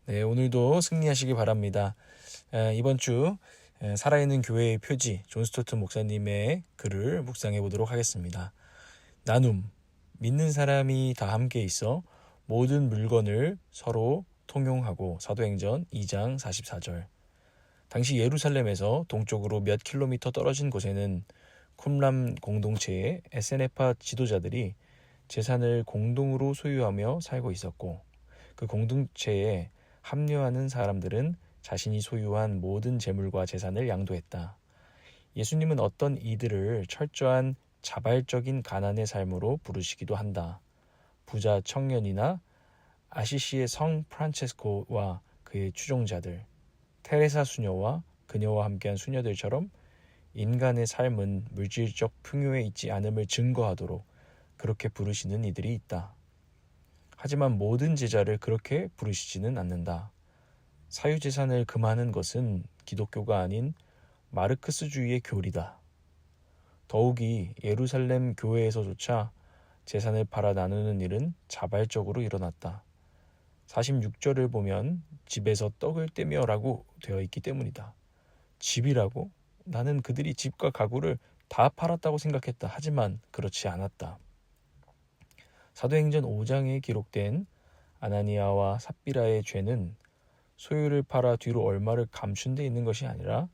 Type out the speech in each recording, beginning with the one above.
네, 오늘도 승리하시기 바랍니다. 이번 주 살아있는 교회의 표지 존 스토튼 목사님의 글을 묵상해 보도록 하겠습니다. 나눔, 믿는 사람이 다 함께 있어 모든 물건을 서로 통용하고. 사도행전 2장 44절. 당시 예루살렘에서 동쪽으로 몇 킬로미터 떨어진 곳에는 쿰람 공동체의 에세네파 지도자들이 재산을 공동으로 소유하며 살고 있었고, 그 공동체에 합류하는 사람들은 자신이 소유한 모든 재물과 재산을 양도했다. 예수님은 어떤 이들을 철저한 자발적인 가난의 삶으로 부르시기도 한다. 부자 청년이나 아시시의 성 프란체스코와 그의 추종자들, 테레사 수녀와 그녀와 함께한 수녀들처럼 인간의 삶은 물질적 풍요에 있지 않음을 증거하도록 그렇게 부르시는 이들이 있다. 하지만 모든 제자를 그렇게 부르시지는 않는다. 사유재산을 금하는 것은 기독교가 아닌 마르크스주의의 교리다. 더욱이 예루살렘 교회에서조차 재산을 팔아 나누는 일은 자발적으로 일어났다. 46절을 보면 집에서 떡을 떼며라고 되어 있기 때문이다. 집이라고? 나는 그들이 집과 가구를 다 팔았다고 생각했다. 하지만 그렇지 않았다. 사도행전 5장에 기록된 아나니아와 삽비라의 죄는 소유를 팔아 뒤로 얼마를 감춘 데 있는 것이 아니라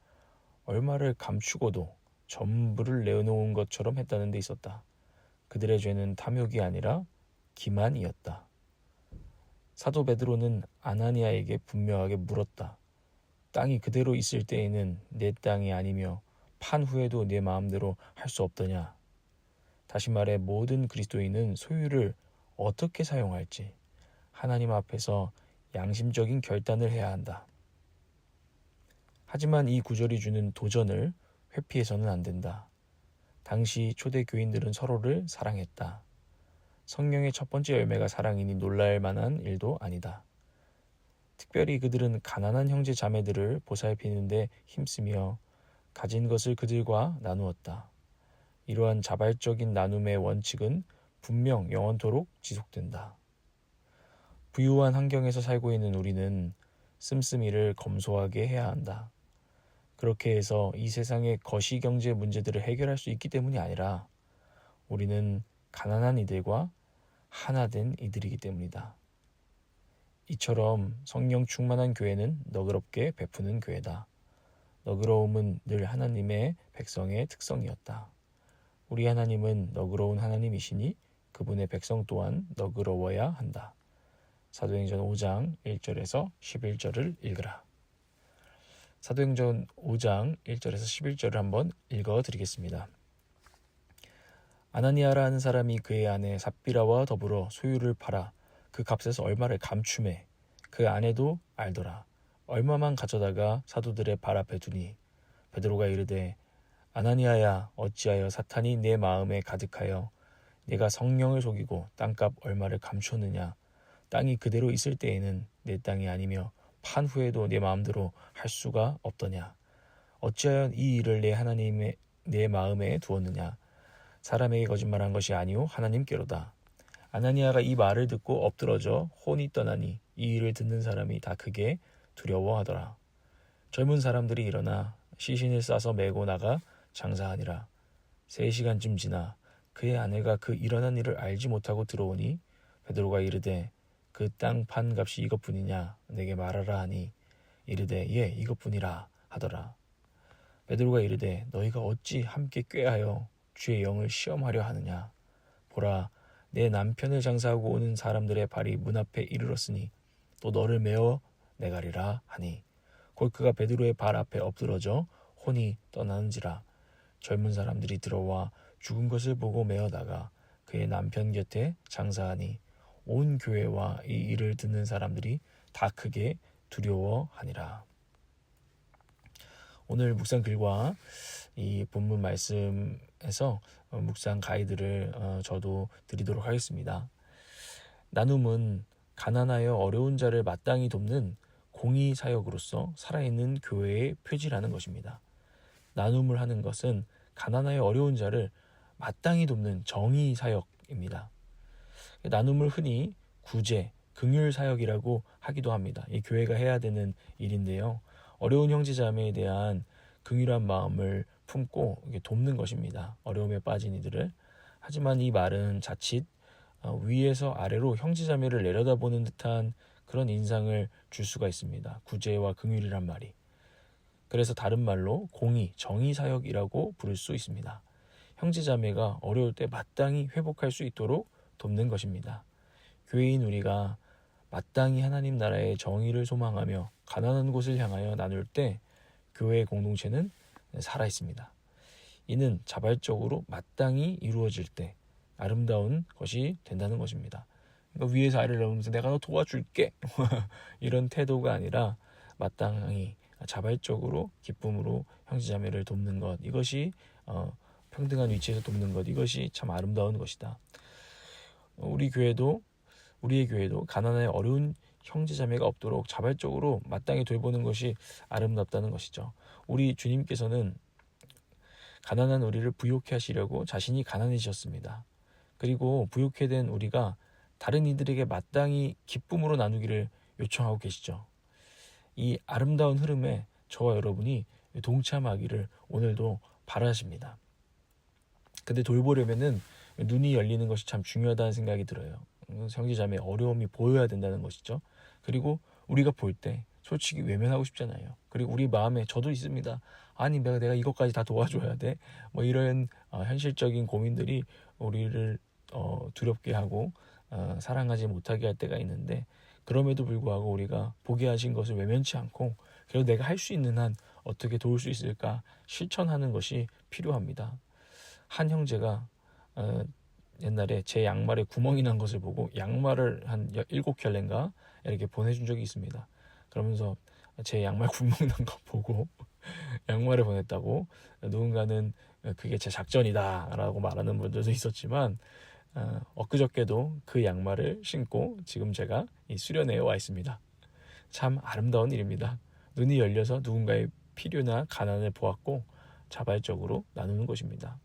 얼마를 감추고도 전부를 내놓은 것처럼 했다는 데 있었다. 그들의 죄는 탐욕이 아니라 기만이었다. 사도 베드로는 아나니아에게 분명하게 물었다. 땅이 그대로 있을 때에는 내 땅이 아니며 판 후에도 내 마음대로 할 수 없더냐. 다시 말해 모든 그리스도인은 소유를 어떻게 사용할지 하나님 앞에서 양심적인 결단을 해야 한다. 하지만 이 구절이 주는 도전을 회피해서는 안 된다. 당시 초대 교인들은 서로를 사랑했다. 성령의 첫 번째 열매가 사랑이니 놀랄 만한 일도 아니다. 특별히 그들은 가난한 형제 자매들을 보살피는 데 힘쓰며 가진 것을 그들과 나누었다. 이러한 자발적인 나눔의 원칙은 분명 영원토록 지속된다. 부유한 환경에서 살고 있는 우리는 씀씀이를 검소하게 해야 한다. 그렇게 해서 이 세상의 거시경제 문제들을 해결할 수 있기 때문이 아니라 우리는 가난한 이들과 하나된 이들이기 때문이다. 이처럼 성령 충만한 교회는 너그럽게 베푸는 교회다. 너그러움은 늘 하나님의 백성의 특성이었다. 우리 하나님은 너그러운 하나님이시니 그분의 백성 또한 너그러워야 한다. 사도행전 5장 1절에서 11절을 읽으라. 사도행전 5장 1절에서 11절을 한번 읽어드리겠습니다. 아나니아라는 사람이 그의 아내 삽비라와 더불어 소유를 팔아 그 값에서 얼마를 감추매 그 아내도 알더라. 얼마만 가져다가 사도들의 발 앞에 두니 베드로가 이르되 아나니아야 어찌하여 사탄이 내 마음에 가득하여 내가 성령을 속이고 땅값 얼마를 감추었느냐. 땅이 그대로 있을 때에는 내 땅이 아니며 판 후에도 내 마음대로 할 수가 없더냐. 어찌하여 이 일을 내 마음에 두었느냐. 사람에게 거짓말한 것이 아니오 하나님께로다. 아나니아가 이 말을 듣고 엎드러져 혼이 떠나니 이 일을 듣는 사람이 다 크게 두려워하더라. 젊은 사람들이 일어나 시신을 싸서 메고 나가 장사하니라. 3시간쯤 지나 그의 아내가 그 일어난 일을 알지 못하고 들어오니 베드로가 이르되 그 땅 판 값이 이것뿐이냐 내게 말하라 하니 이르되 예 이것뿐이라 하더라. 베드로가 이르되 너희가 어찌 함께 꾀하여 주의 영을 시험하려 하느냐. 보라 내 남편을 장사하고 오는 사람들의 발이 문 앞에 이르렀으니 또 너를 메어 내가리라 하니 곧 그가 베드로의 발 앞에 엎드러져 혼이 떠나는지라. 젊은 사람들이 들어와 죽은 것을 보고 메어다가 그의 남편 곁에 장사하니 온 교회와 이 일을 듣는 사람들이 다 크게 두려워하니라. 오늘 묵상 글과 이 본문 말씀에서 묵상 가이드를 저도 드리도록 하겠습니다. 나눔은 가난하여 어려운 자를 마땅히 돕는 공의 사역으로서 살아있는 교회의 표지라는 것입니다. 나눔을 하는 것은 가난하여 어려운 자를 마땅히 돕는 정의 사역입니다. 나눔을 흔히 구제, 긍휼 사역이라고 하기도 합니다. 이 교회가 해야 되는 일인데요. 어려운 형제자매에 대한 긍휼한 마음을 품고 돕는 것입니다. 어려움에 빠진 이들을. 하지만 이 말은 자칫 위에서 아래로 형제자매를 내려다보는 듯한 그런 인상을 줄 수가 있습니다. 구제와 긍휼이란 말이. 그래서 다른 말로 공의, 정의 사역이라고 부를 수 있습니다. 형제자매가 어려울 때 마땅히 회복할 수 있도록 돕는 것입니다. 교회인 우리가 마땅히 하나님 나라의 정의를 소망하며 가난한 곳을 향하여 나눌 때 교회의 공동체는 살아있습니다. 이는 자발적으로 마땅히 이루어질 때 아름다운 것이 된다는 것입니다. 그러니까 위에서 아래를 보면서 내가 너 도와줄게 이런 태도가 아니라 마땅히 자발적으로 기쁨으로 형제자매를 돕는 것, 이것이 평등한 위치에서 돕는 것, 이것이 참 아름다운 것이다. 우리의 교회도 가난에 어려운 형제자매가 없도록 자발적으로 마땅히 돌보는 것이 아름답다는 것이죠. 우리 주님께서는 가난한 우리를 부욕해 하시려고 자신이 가난해지셨습니다. 그리고 부욕해 된 우리가 다른 이들에게 마땅히 기쁨으로 나누기를 요청하고 계시죠. 이 아름다운 흐름에 저와 여러분이 동참하기를 오늘도 바라십니다. 근데 돌보려면은 눈이 열리는 것이 참 중요하다는 생각이 들어요. 형제자매의 어려움이 보여야 된다는 것이죠. 그리고 우리가 볼 때 솔직히 외면하고 싶잖아요. 그리고 우리 마음에 저도 있습니다. 아니 내가 이것까지 다 도와줘야 돼? 뭐 이런 현실적인 고민들이 우리를 두렵게 하고 사랑하지 못하게 할 때가 있는데, 그럼에도 불구하고 우리가 보게 하신 것을 외면치 않고 그래도 내가 할 수 있는 한 어떻게 도울 수 있을까 실천하는 것이 필요합니다. 한 형제가 옛날에 제 양말에 구멍이 난 것을 보고 양말을 한 7켤레인가 이렇게 보내준 적이 있습니다. 그러면서 제 양말 구멍 난 거 보고 양말을 보냈다고, 누군가는 그게 제 작전이다 라고 말하는 분들도 있었지만 엊그저께도 그 양말을 신고 지금 제가 이 수련회에 와 있습니다. 참 아름다운 일입니다. 눈이 열려서 누군가의 필요나 가난을 보았고 자발적으로 나누는 것입니다.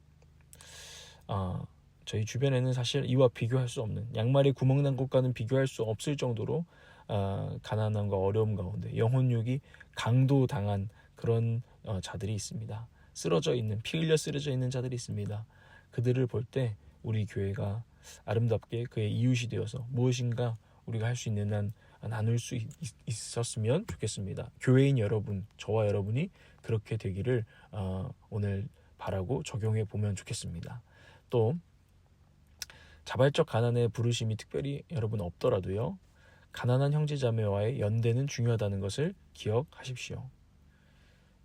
저희 주변에는 사실 이와 비교할 수 없는, 양말에 구멍 난 것과는 비교할 수 없을 정도로 가난함과 어려움 가운데 영혼육이 강도당한 그런 자들이 있습니다. 피 흘려 쓰러져 있는 자들이 있습니다. 그들을 볼 때 우리 교회가 아름답게 그의 이웃이 되어서 무엇인가 우리가 할 수 있는 한 나눌 수 있었으면 좋겠습니다. 교회인 여러분, 저와 여러분이 그렇게 되기를 오늘 바라고 적용해 보면 좋겠습니다. 또 자발적 가난의 부르심이 특별히 여러분 없더라도요, 가난한 형제자매와의 연대는 중요하다는 것을 기억하십시오.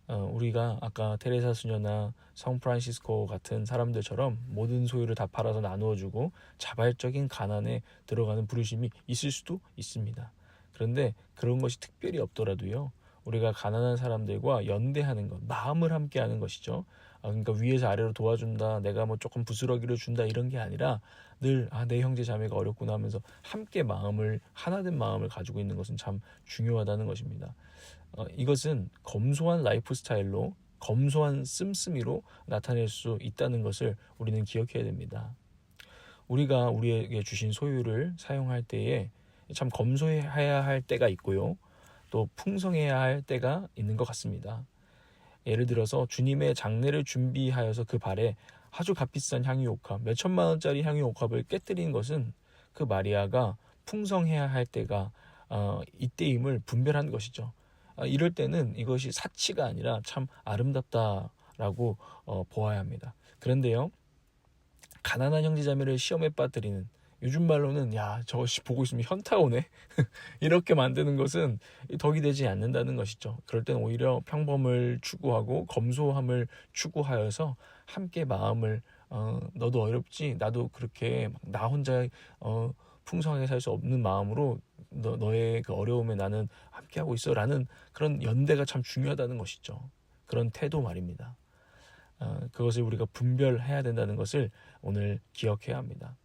우리가 아까 테레사 수녀나 성 프란시스코 같은 사람들처럼 모든 소유를 다 팔아서 나누어주고 자발적인 가난에 들어가는 부르심이 있을 수도 있습니다. 그런데 그런 것이 특별히 없더라도요, 우리가 가난한 사람들과 연대하는 것, 마음을 함께 하는 것이죠. 그러니까 위에서 아래로 도와준다, 내가 뭐 조금 부스러기를 준다, 이런 게 아니라 늘 내 형제 자매가 어렵구나 하면서 함께 하나된 마음을 가지고 있는 것은 참 중요하다는 것입니다. 이것은 검소한 라이프 스타일로, 검소한 씀씀이로 나타낼 수 있다는 것을 우리는 기억해야 됩니다. 우리가 우리에게 주신 소유를 사용할 때에 참 검소해야 할 때가 있고요, 또 풍성해야 할 때가 있는 것 같습니다. 예를 들어서 주님의 장례를 준비하여서 그 발에 아주 값비싼 향유옥합, 몇 천만 원짜리 향유옥합을 깨뜨린 것은 그 마리아가 풍성해야 할 때가 이때임을 분별한 것이죠. 이럴 때는 이것이 사치가 아니라 참 아름답다라고 보아야 합니다. 그런데요, 가난한 형제자매를 시험에 빠뜨리는, 요즘 말로는 야 저것이 보고 있으면 현타 오네 이렇게 만드는 것은 덕이 되지 않는다는 것이죠. 그럴 때는 오히려 평범을 추구하고 검소함을 추구하여서 함께 마음을 너도 어렵지, 나도 그렇게 나 혼자 풍성하게 살 수 없는 마음으로 너의 그 어려움에 나는 함께하고 있어 라는 그런 연대가 참 중요하다는 것이죠. 그런 태도 말입니다. 그것을 우리가 분별해야 된다는 것을 오늘 기억해야 합니다.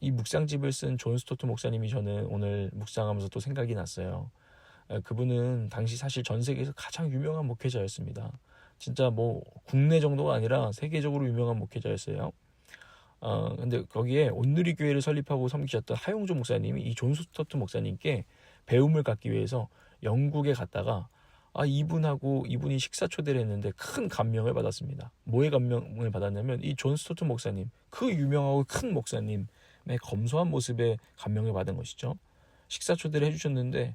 이 묵상집을 쓴 존 스토트 목사님이 저는 오늘 묵상하면서 또 생각이 났어요. 그분은 당시 사실 전 세계에서 가장 유명한 목회자였습니다. 진짜 뭐 국내 정도가 아니라 세계적으로 유명한 목회자였어요. 근데 거기에 온누리 교회를 설립하고 섬기셨던 하용조 목사님이 이 존 스토트 목사님께 배움을 갖기 위해서 영국에 갔다가 이분이 식사 초대를 했는데 큰 감명을 받았습니다. 뭐에 감명을 받았냐면 이 존 스토트 목사님, 그 유명하고 큰 목사님의 검소한 모습에 감명을 받은 것이죠. 식사 초대를 해주셨는데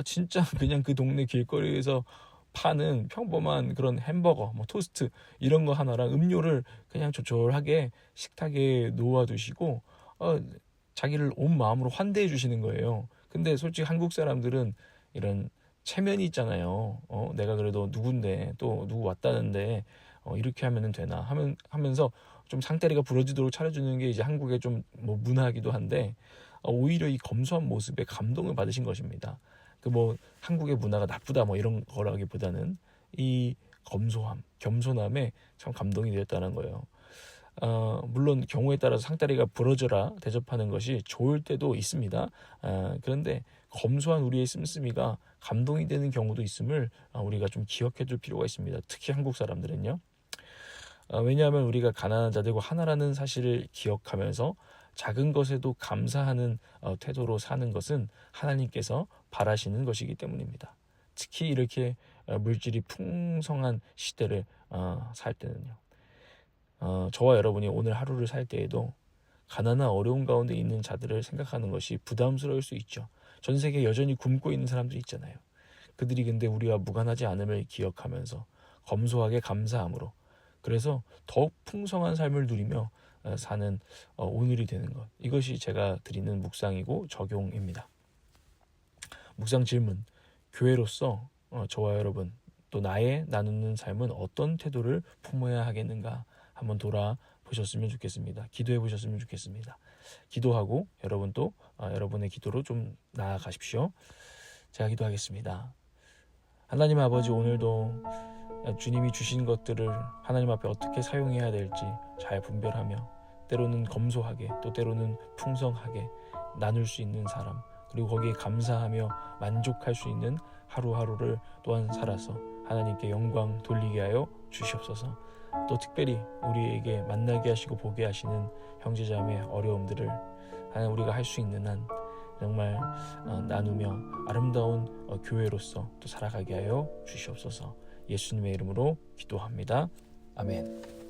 진짜 그냥 그 동네 길거리에서 파는 평범한 그런 햄버거, 뭐 토스트 이런 거 하나랑 음료를 그냥 조촐하게 식탁에 놓아두시고 자기를 온 마음으로 환대해 주시는 거예요. 근데 솔직히 한국 사람들은 이런 체면이 있잖아요. 내가 그래도 누군데 또 누구 왔다는데 이렇게 하면은 되나 하면서 좀 상다리가 부러지도록 차려주는 게 이제 한국의 좀 뭐 문화이기도 한데 오히려 이 검소한 모습에 감동을 받으신 것입니다. 그 뭐 한국의 문화가 나쁘다 뭐 이런 거라기보다는 이 검소함, 겸손함에 참 감동이 되었다는 거예요. 물론 경우에 따라서 상다리가 부러져라 대접하는 것이 좋을 때도 있습니다. 그런데 검소한 우리의 씀씀이가 감동이 되는 경우도 있음을 우리가 좀 기억해 둘 필요가 있습니다. 특히 한국 사람들은요. 왜냐하면 우리가 가난한 자들과 하나라는 사실을 기억하면서 작은 것에도 감사하는 태도로 사는 것은 하나님께서 바라시는 것이기 때문입니다. 특히 이렇게 물질이 풍성한 시대를 살 때는요. 저와 여러분이 오늘 하루를 살 때에도 가난한 어려운 가운데 있는 자들을 생각하는 것이 부담스러울 수 있죠. 전 세계에 여전히 굶고 있는 사람들이 있잖아요. 그들이 근데 우리와 무관하지 않음을 기억하면서 검소하게 감사함으로 그래서 더욱 풍성한 삶을 누리며 사는 오늘이 되는 것. 이것이 제가 드리는 묵상이고 적용입니다. 묵상 질문. 교회로서 저와 여러분 또 나의 나누는 삶은 어떤 태도를 품어야 하겠는가 한번 돌아보셨으면 좋겠습니다. 기도해 보셨으면 좋겠습니다. 기도하고 여러분 또 여러분의 기도로 좀 나아가십시오. 제가 기도하겠습니다. 하나님 아버지, 오늘도 주님이 주신 것들을 하나님 앞에 어떻게 사용해야 될지 잘 분별하며 때로는 검소하게 또 때로는 풍성하게 나눌 수 있는 사람, 그리고 거기에 감사하며 만족할 수 있는 하루하루를 또한 살아서 하나님께 영광 돌리게 하여 주시옵소서. 또 특별히 우리에게 만나게 하시고 보게 하시는 형제자매의 어려움들을 하나님 우리가 할 수 있는 한 정말 나누며 아름다운 교회로서 또 살아가게 하여 주시옵소서. 예수님의 이름으로 기도합니다. 아멘.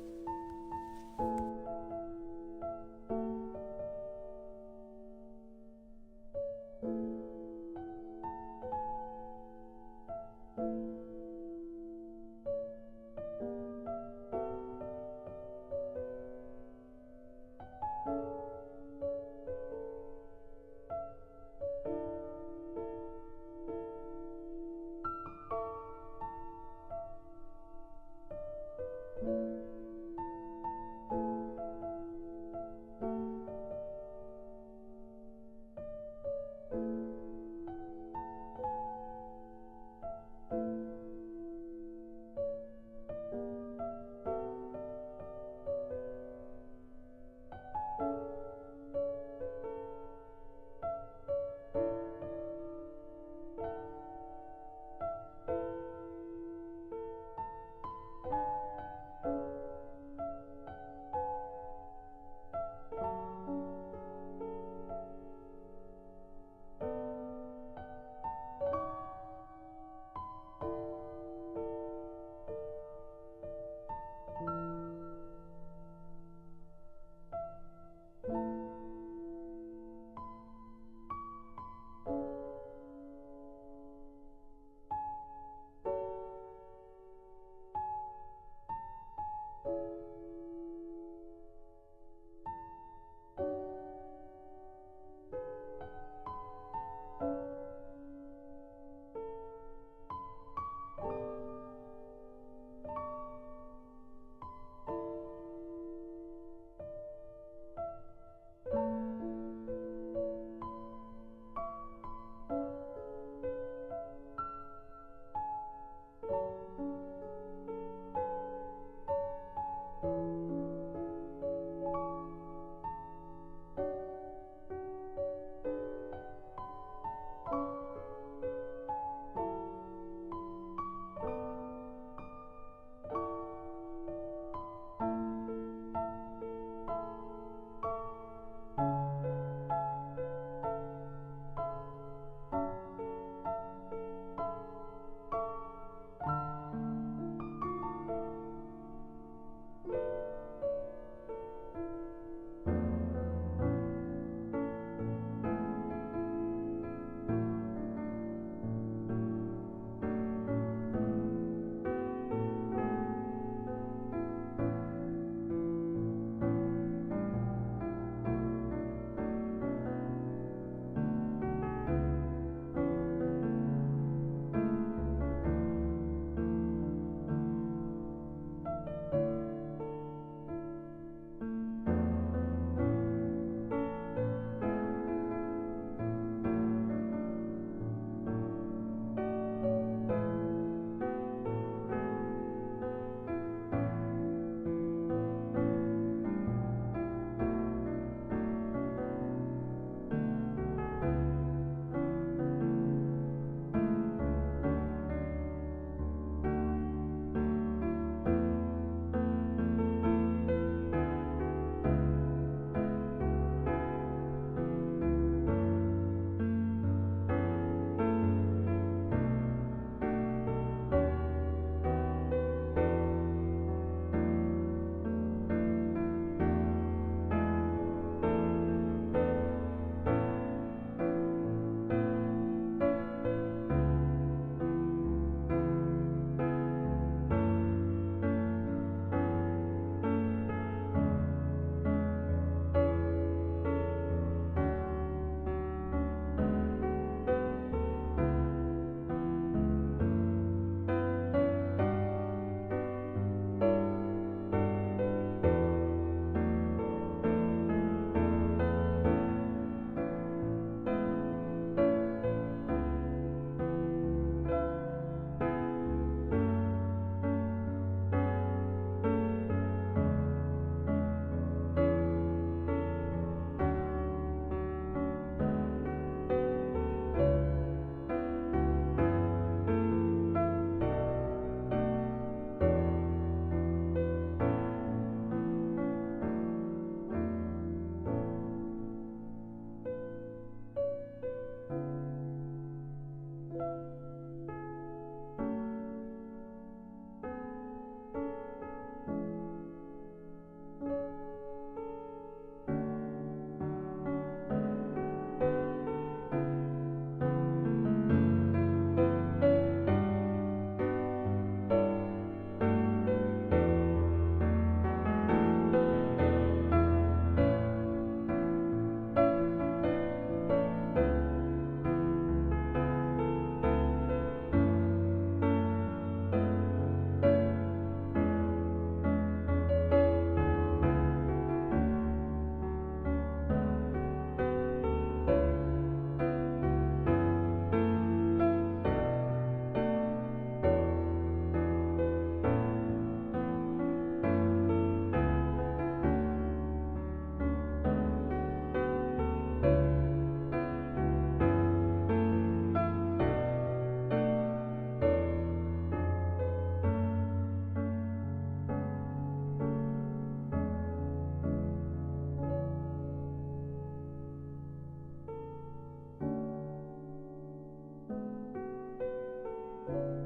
주